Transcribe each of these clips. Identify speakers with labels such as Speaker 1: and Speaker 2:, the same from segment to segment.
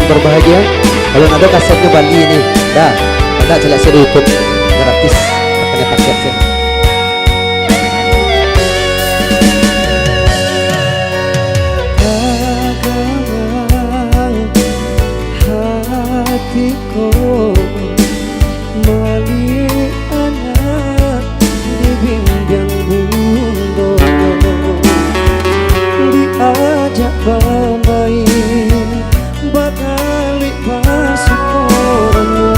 Speaker 1: berbahagia. Kalau ada kasetnya Bali ini, dah ada jelas di YouTube gratis, makanya paketnya.
Speaker 2: Kagang hatiku mali anak dibimbing bundo diajak bermain bakali pasukoranmu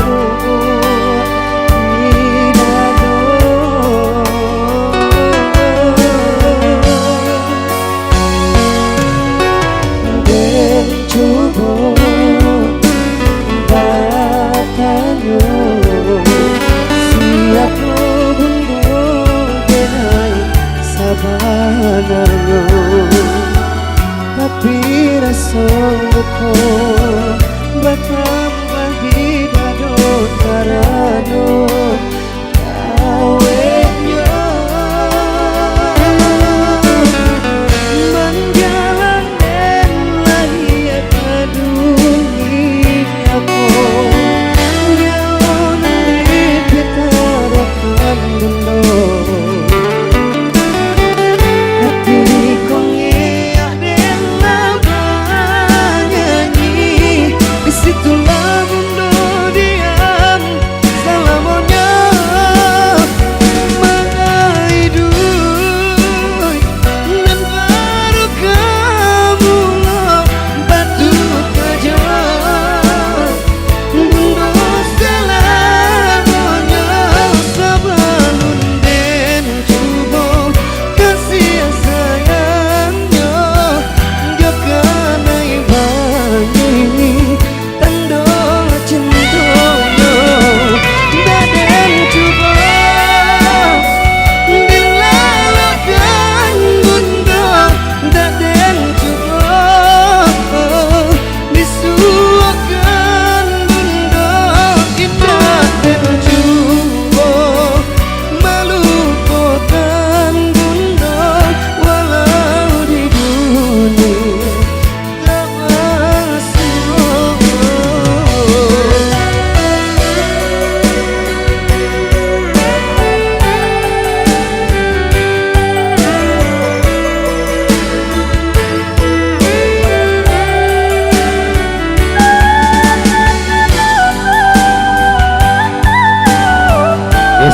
Speaker 2: tapi rasaku bertambah di dado karano kawenya menjalanin lagi ke duniaku jauh dari kita akan mundur.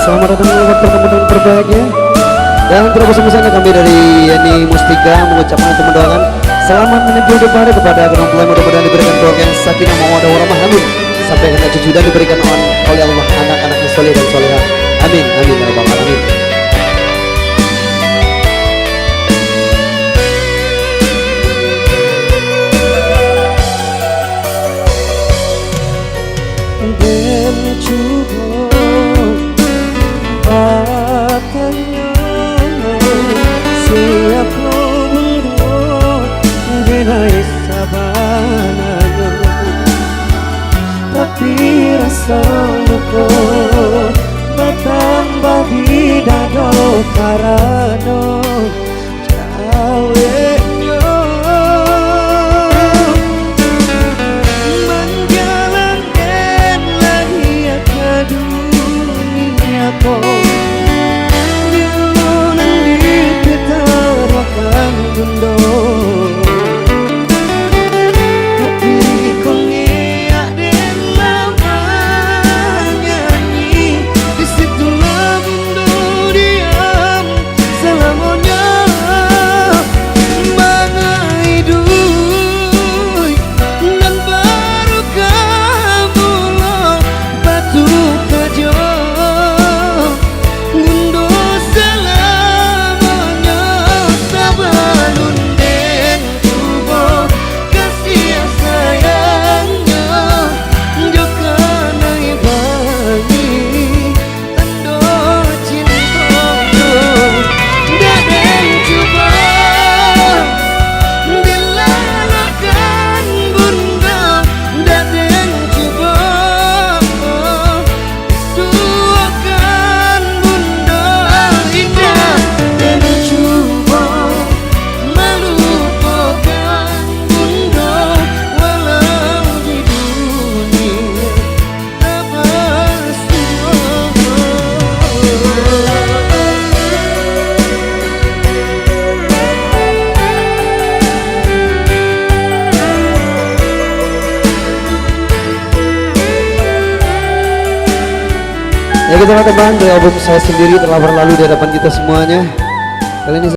Speaker 1: Selamat datang di pertemuan berbahagia. Dan terus bersama kami dari Yani Mustika mengucapkan untuk mendoakan selamat menuju depan kepada kedua mempelai, mudah-mudahan diberikan doa yang sakinah mawaddah warahmah, amin, sampai kena cucu dan diberikan oleh Allah anak-anak yang soleh dan solehah, amin amin ya rabbal alamin.
Speaker 2: tapi rasaku bertambah di dado karano kawenya menjalankan lagi ke duniaku jauh nanti kita akan mundur.
Speaker 1: Bagi teman-teman dari album Saya Sendiri telah berlalu di hadapan kita semuanya. Kali ini